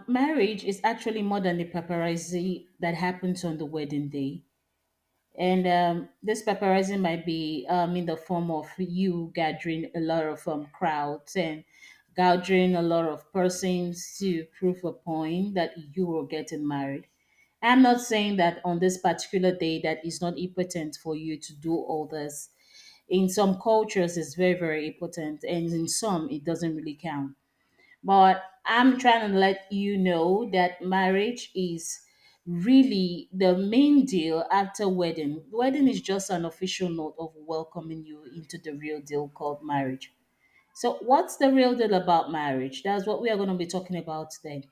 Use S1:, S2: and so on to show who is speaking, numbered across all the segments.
S1: Marriage is actually more than the paparazzi that happens on the wedding day. And this paparazzi might be in the form of you gathering a lot of crowds and gathering a lot of persons to prove a point that you were getting married. I'm not saying that on this particular day that is not important for you to do all this. In some cultures, it's very, very important, and in some, it doesn't really count. But I'm trying to let you know that marriage is really the main deal after wedding. Wedding is just an official note of welcoming you into the real deal called marriage. So, what's the real deal about marriage? That's what we are going to be talking about today.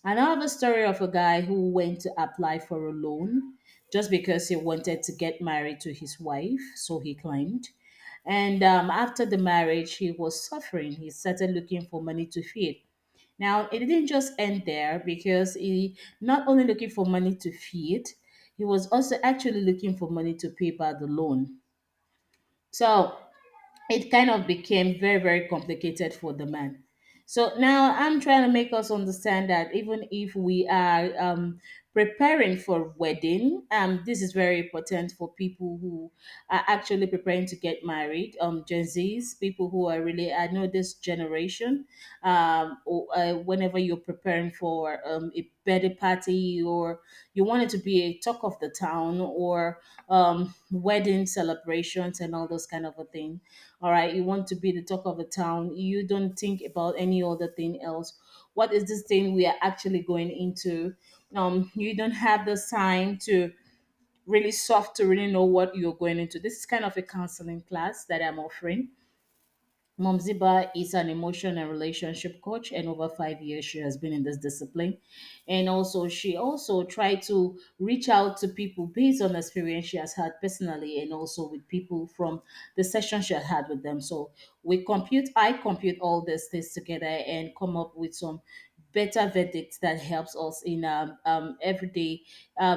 S1: And I have a story of a guy who went to apply for a loan just because he wanted to get married to his wife, so he claimed. And after the marriage, he was suffering. He started looking for money to feed. Now, it didn't just end there because he not only looking for money to feed, he was also actually looking for money to pay back the loan. So it kind of became very, very complicated for the man. So now I'm trying to make us understand that even if we are preparing for wedding, this is very important for people who are actually preparing to get married, Gen Zs, people who are really, I know this generation, whenever you're preparing for a birthday party or you want it to be a talk of the town or wedding celebrations and all those kind of a thing. All right, you want to be the talk of the town. You don't think about any other thing else. What is this thing we are actually going into? You don't have the time to really soft to really know what you're going into. This is kind of a counseling class that I'm offering. Mom Ziba is an emotion and relationship coach, and over 5 years she has been in this discipline. And also, she also tried to reach out to people based on experience she has had personally, and also with people from the session she had with them. So I compute all these things together and come up with some better verdicts that helps us in everyday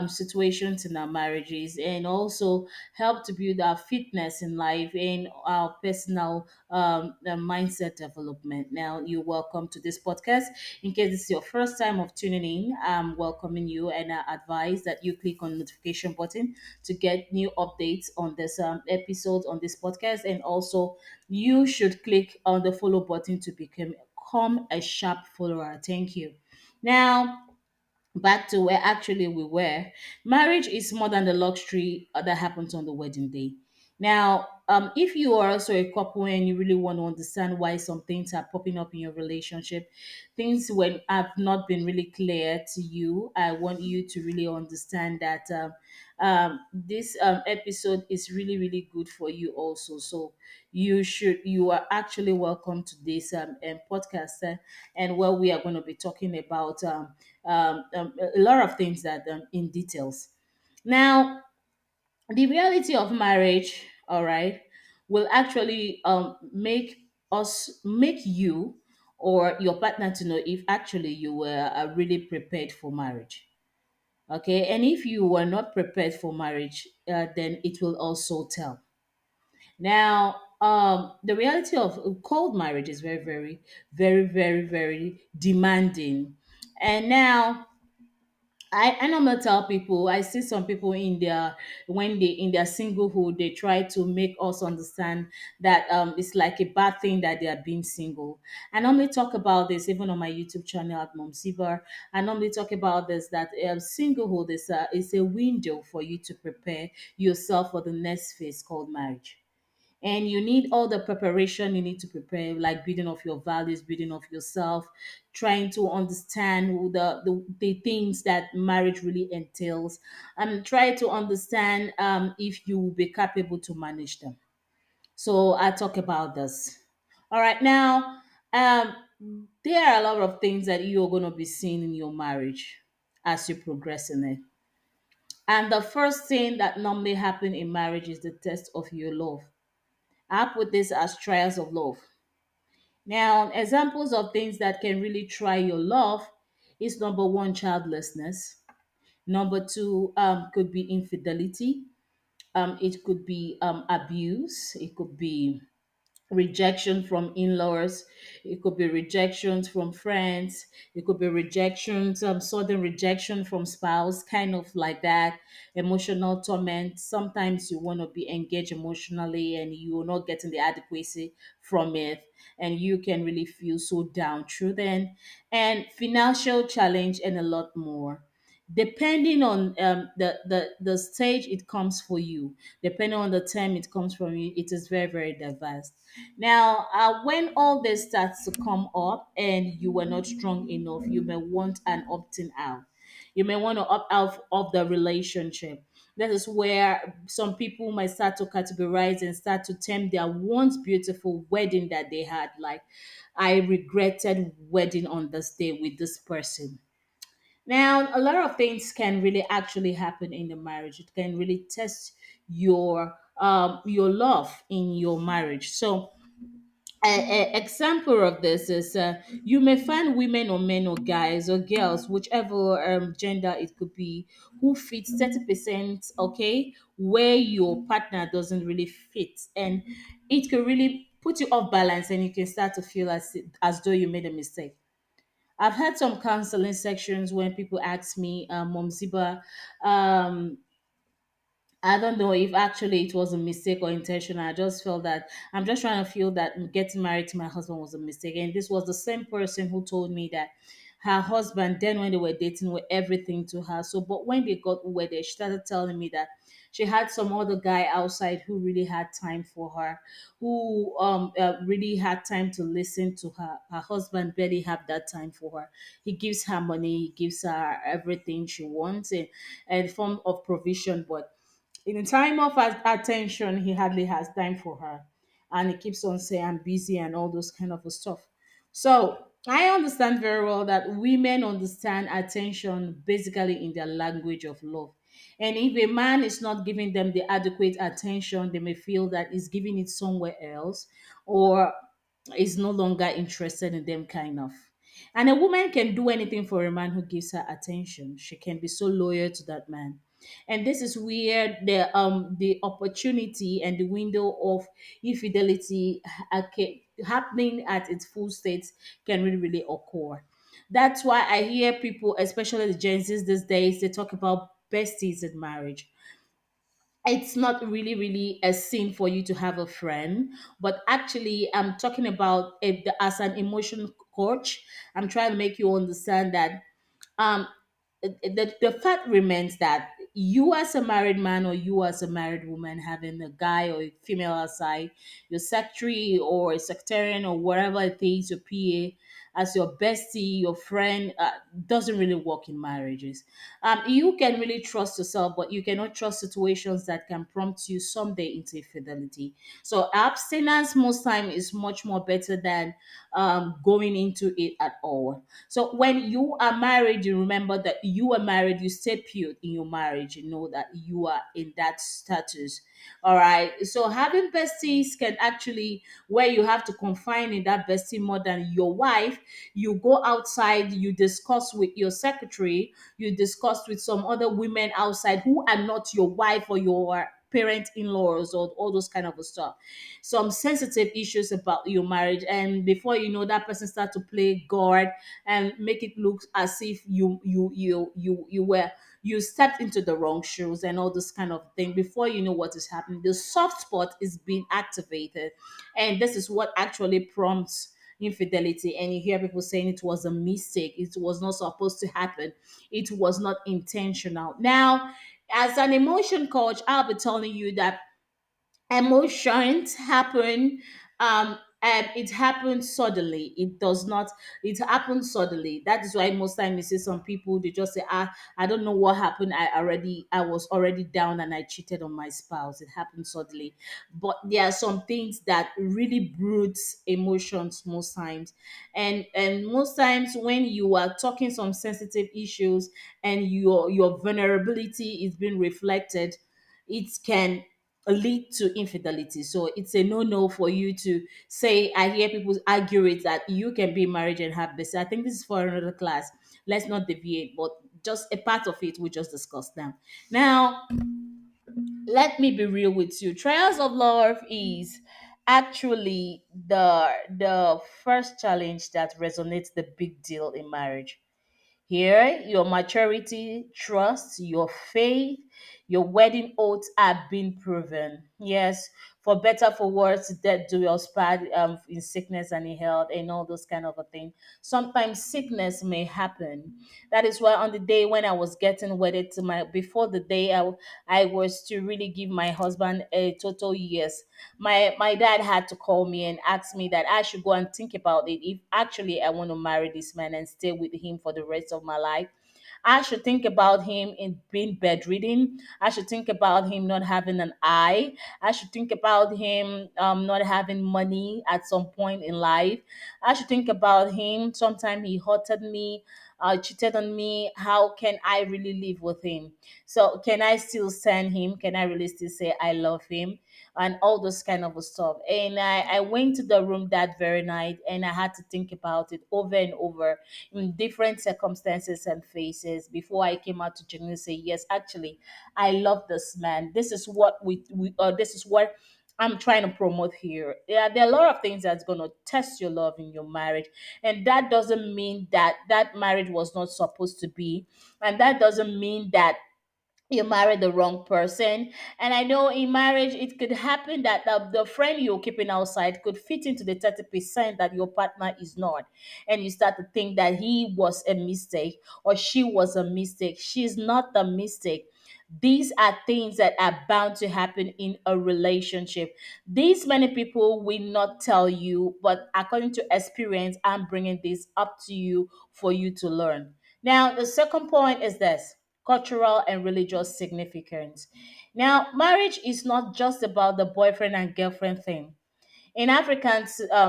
S1: situations in our marriages and also help to build our fitness in life and our personal mindset development. Now, you're welcome to this podcast. In case this is your first time of tuning in, I'm welcoming you and I advise that you click on the notification button to get new updates on this episode on this podcast. And also, you should click on the follow button to become a sharp follower. Thank you. Now, back to where actually we were. Marriage is more than the luxury that happens on the wedding day. Now, if you are also a couple and you really want to understand why some things are popping up in your relationship, things when have not been really clear to you, I want you to really understand that this episode is really, really good for you also. So you are actually welcome to this podcast, and where we are going to be talking about a lot of things that in details. Now, the reality of marriage, all right, will actually make you or your partner to know if actually you were really prepared for marriage. Okay, and if you were not prepared for marriage, then it will also tell. Now, the reality of cold marriage is very, very, very, very, very demanding. And now, I normally tell people, I see some people in their when they in their singlehood, they try to make us understand that it's like a bad thing that they are being single. I normally talk about this even on my YouTube channel at Mom Siver. I normally talk about this that singlehood is a window for you to prepare yourself for the next phase called marriage, and you need all the preparation you need to prepare, like building of your values, building of yourself, trying to understand who the things that marriage really entails, and try to understand if you will be capable to manage them. So I talk about this. All right, now there are a lot of things that you're going to be seeing in your marriage as you progress in it. And the first thing that normally happen in marriage is the test of your love. I put this as trials of love. Now, examples of things that can really try your love is number one, childlessness. Number two, could be infidelity. It could be abuse. It could be rejection from in-laws, it could be rejections from friends, it could be rejections, sudden rejection from spouse, kind of like that. Emotional torment, sometimes you want to be engaged emotionally and you're not getting the adequacy from it, and you can really feel so down through then. And financial challenge and a lot more, depending on the stage it comes for you, depending on the time it comes from you, it is very, very diverse. Now, when all this starts to come up and you were not strong enough, you may want an opting out. You may want to opt out of the relationship. That is where some people might start to categorize and start to term their once beautiful wedding that they had. Like, I regretted wedding on this day with this person. Now, a lot of things can really actually happen in the marriage. It can really test your love in your marriage. So, an example of this is you may find women or men or guys or girls, whichever gender it could be, who fits 30%, okay, where your partner doesn't really fit. And it could really put you off balance and you can start to feel as though you made a mistake. I've had some counseling sections when people ask me, Mom Ziba, um, I don't know if actually it was a mistake or intentional. I just felt that I'm just trying to feel that getting married to my husband was a mistake. And this was the same person who told me that her husband, then when they were dating, were everything to her. So, but when they got wedded, she started telling me that she had some other guy outside who really had time for her, who really had time to listen to her. Her husband barely had that time for her. He gives her money, he gives her everything she wants, and form of provision, but in the time of attention, he hardly has time for her. And he keeps on saying, I'm busy and all those kind of stuff. So I understand very well that women understand attention basically in their language of love. And if a man is not giving them the adequate attention, they may feel that he's giving it somewhere else or is no longer interested in them, kind of. And a woman can do anything for a man who gives her attention. She can be so loyal to that man. And this is where the opportunity and the window of infidelity happening at its full state can really, really occur. That's why I hear people, especially the Gen Zs these days, they talk about besties in marriage. It's not really, really a sin for you to have a friend, but actually I'm talking about it as an emotion coach. I'm trying to make you understand that um the fact remains that you as a married man or you as a married woman having a guy or a female outside, your secretary or a secretarian or whatever it is, your PA as your bestie, your friend, doesn't really work in marriages. You can really trust yourself, but you cannot trust situations that can prompt you someday into infidelity. So abstinence most time is much more better than going into it at all. So when you are married, you remember that you are married, you stay pure in your marriage, you know that you are in that status. All right. So having besties can actually, where you have to confine in that bestie more than your wife, you go outside, you discuss with your secretary, you discuss with some other women outside who are not your wife or your parent in-laws or all those kind of stuff, some sensitive issues about your marriage, and before you know, that person start to play god and make it look as if you stepped into the wrong shoes and all this kind of thing. Before you know what is happening, the soft spot is being activated, and this is what actually prompts infidelity. And you hear people saying it was a mistake, it was not supposed to happen, it was not intentional. Now, as an emotion coach, I'll be telling you that emotions happen, and it happens suddenly. It does not, it happens suddenly. That is why most times you see some people, they just say, I don't know what happened, I was already down and I cheated on my spouse. It happened suddenly. But there are some things that really brutes emotions most times. And most times when you are talking some sensitive issues and your vulnerability is being reflected, it can lead to infidelity. So it's a no for you to say. I hear people argue it that you can be married and have this. I think this is for another class. Let's not deviate, but just a part of it we just discussed now. Now, let me be real with you. Trials of love is actually the first challenge that resonates the big deal in marriage. Here, your maturity, trust, your faith, your wedding oaths are being proven. Yes, for better, for worse, that do your part in sickness and in health and all those kind of a thing. Sometimes sickness may happen. That is why on the day when I was getting wedded to my, before the day I was to really give my husband a total yes, my dad had to call me and ask me that I should go and think about it if actually I want to marry this man and stay with him for the rest of my life. I should think about him in being bedridden. I should think about him not having an eye. I should think about him not having money at some point in life. I should think about him. Sometime he hurted me, cheated on me. How can I really live with him? So can I still stand him? Can I really still say I love him? And all those kind of stuff. And I went to the room that very night and I had to think about it over and over in different circumstances and phases before I came out to genuinely say, yes, actually, I love this man. This is what this is what I'm trying to promote here. Yeah, there are a lot of things that's going to test your love in your marriage. And that doesn't mean that that marriage was not supposed to be. And that doesn't mean that you married the wrong person. And I know in marriage it could happen that the friend you're keeping outside could fit into the 30% that your partner is not, and you start to think that he was a mistake or she was a mistake. She's not the mistake. These are things that are bound to happen in a relationship. These many people will not tell you, but according to experience, I'm bringing this up to you for you to learn. Now the second point is this: cultural and religious significance. Now, marriage is not just about the boyfriend and girlfriend thing. In African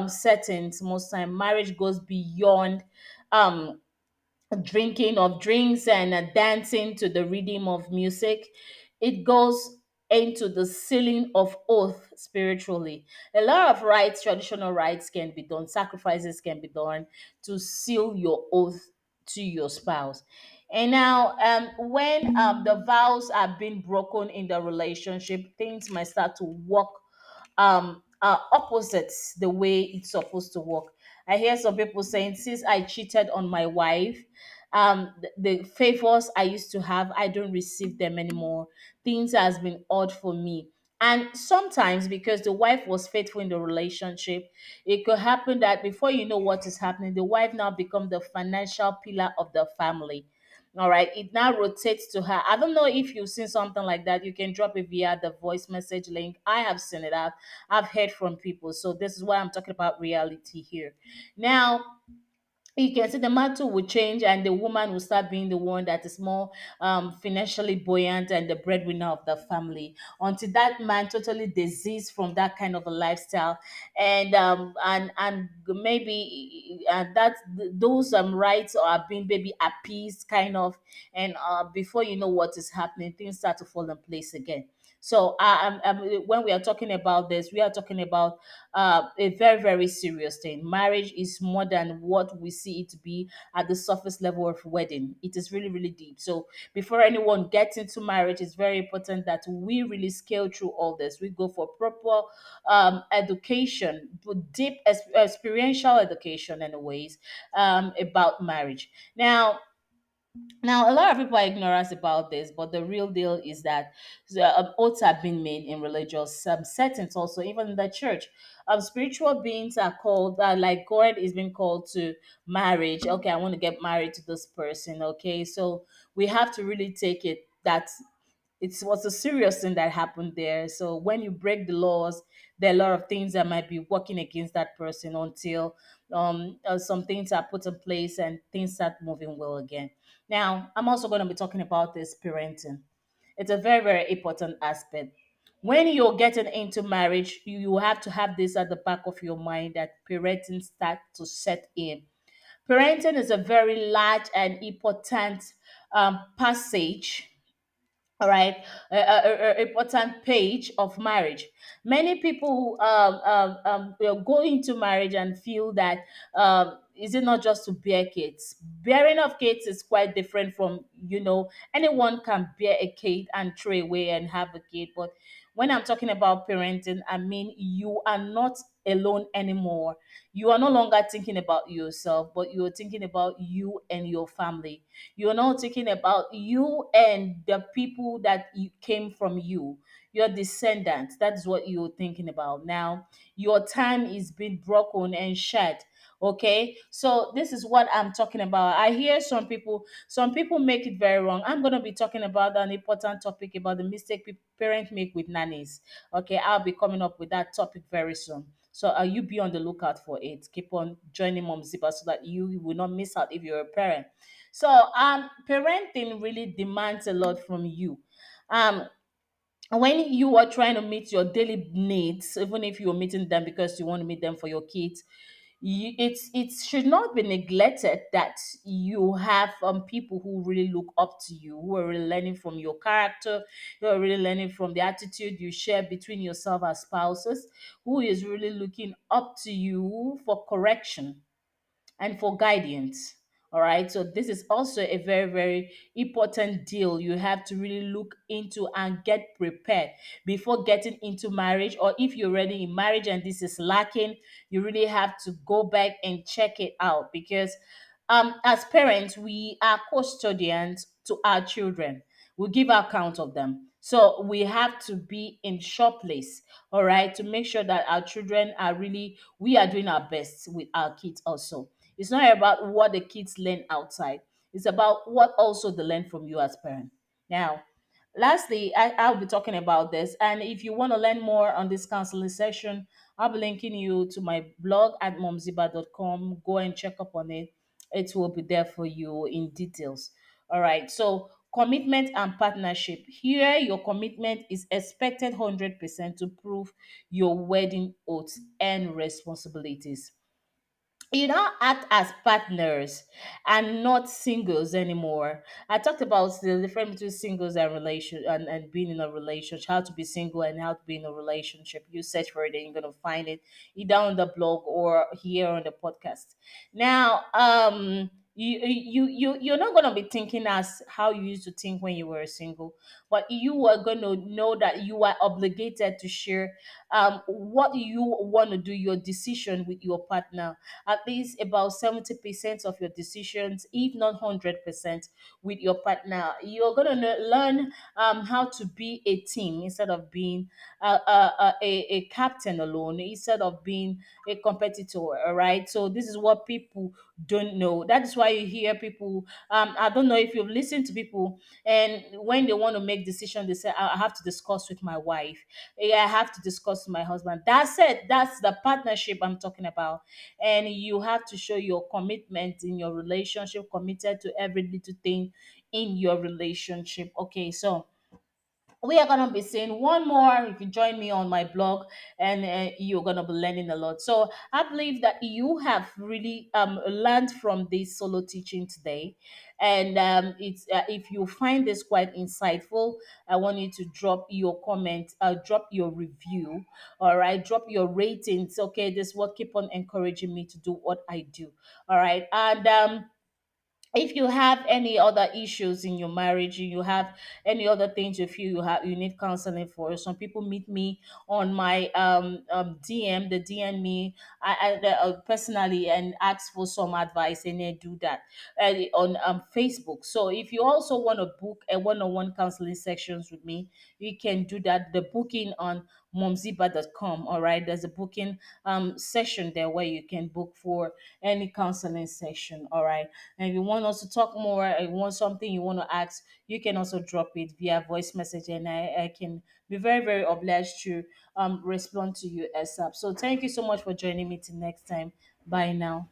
S1: settings, most time marriage goes beyond um, drinking of drinks and dancing to the rhythm of music. It goes into the sealing of oath spiritually. A lot of rites, traditional rites can be done, sacrifices can be done to seal your oath to your spouse. And now, when the vows are being broken in the relationship, things might start to work opposites the way it's supposed to work. I hear some people saying, since I cheated on my wife, the favors I used to have, I don't receive them anymore. Things has been odd for me. And sometimes because the wife was faithful in the relationship, it could happen that before you know what is happening, the wife now become the financial pillar of the family. All right, it now rotates to her. I don't know if you've seen something like that. You can drop it via the voice message link. I have seen it. I've heard from people. So this is why I'm talking about reality here. Now, you can see the mantle will change and the woman will start being the one that is more financially buoyant and the breadwinner of the family until that man totally diseased from that kind of a lifestyle. And maybe that those rights are being maybe appeased kind of. And before you know what is happening, things start to fall in place again. So when we are talking about this, we are talking about a very, very serious thing. Marriage is more than what we see it to be at the surface level of wedding. It is really, really deep. So before anyone gets into marriage, it's very important that we really scale through all this. We go for proper education, but deep experiential education, anyways, about marriage. Now, a lot of people are ignorant about this, but the real deal is that oaths have been made in religious settings, also even in the church. Spiritual beings are called, like God is being called to marriage. Okay, I want to get married to this person. Okay, so we have to really take it that it was a serious thing that happened there. So when you break the laws, there are a lot of things that might be working against that person until some things are put in place and things start moving well again. Now, I'm also going to be talking about this parenting. It's a very, very important aspect. When you're getting into marriage, you have to have this at the back of your mind that parenting start to set in. Parenting is a very large and important passage, all right, important page of marriage. Many people will go into marriage and feel that is it not just to bear kids. Bearing of kids is quite different from, anyone can bear a kid and throw away and have a kid, but When I'm talking about parenting, I mean you are not alone anymore. You are no longer thinking about yourself, but you're thinking about you and your family. You're not thinking about you and the people that you came from you, your descendants. That's what you're thinking about. Now, your time is being broken and shed. Okay, so this is what I'm talking about. I hear some people make it very wrong. I'm going to be talking about an important topic about the mistake parents make with nannies. Okay, I'll be coming up with that topic very soon. So you be on the lookout for it. Keep on joining Mom Ziba so that you will not miss out if you're a parent. So parenting really demands a lot from you. Um, when you are trying to meet your daily needs, even if you're meeting them because you want to meet them for your kids, it should not be neglected that you have people who really look up to you, who are really learning from your character, who are really learning from the attitude you share between yourself as spouses, who is really looking up to you for correction and for guidance. All right. So this is also a very, very important deal you have to really look into and get prepared before getting into marriage. Or if you're already in marriage and this is lacking, you really have to go back and check it out because as parents, we are custodians to our children. We give account of them. So we have to be in sure place, all right, to make sure that our children are really, we are doing our best with our kids also. It's not about what the kids learn outside. It's about what also they learn from you as parents. Now, lastly, I'll be talking about this. And if you want to learn more on this counseling session, I'll be linking you to my blog at momziba.com. Go and check up on it. It will be there for you in details. All right. So, commitment and partnership. Here, your commitment is expected 100% to prove your wedding oaths and responsibilities. You now act as partners and not singles anymore. I talked about the difference between singles and relation and being in a relationship, how to be single and how to be in a relationship. You search for it and you're gonna find it either on the blog or here on the podcast. Now, you're not gonna be thinking as how you used to think when you were single, but you are gonna know that you are obligated to share what you want to do, your decision with your partner, at least about 70% of your decisions, if not 100%, with your partner. You're going to learn how to be a team instead of being a captain alone, instead of being a competitor. All right. So, this is what people don't know. That is why you hear people. I don't know if you've listened to people, and when they want to make decisions, they say, I have to discuss with my wife. Yeah, I have to discuss with my husband. That's it. That's the partnership I'm talking about, and you have to show your commitment in your relationship, committed to every little thing in your relationship. Okay, so we are going to be seeing one more if you join me on my blog, and you're going to be learning a lot. So I believe that you have really learned from this solo teaching today, and it's if you find this quite insightful, I want you to drop your comment, drop your review, all right, drop your ratings. Okay, this will keep on encouraging me to do what I do. All right, and if you have any other issues in your marriage, you have any other things you feel you need counseling for, some people meet me on my DM, they DM me personally and ask for some advice, and they do that on Facebook. So if you also want to book a one-on-one counseling sessions with me, you can do that. The booking on momziba.com. All right, there's a booking session there where you can book for any counseling session. All right, and if you want us to talk more, you want something you want to ask, you can also drop it via voice message, and I can be very, very obliged to respond to you ASAP. So thank you so much for joining me till next time. Bye now.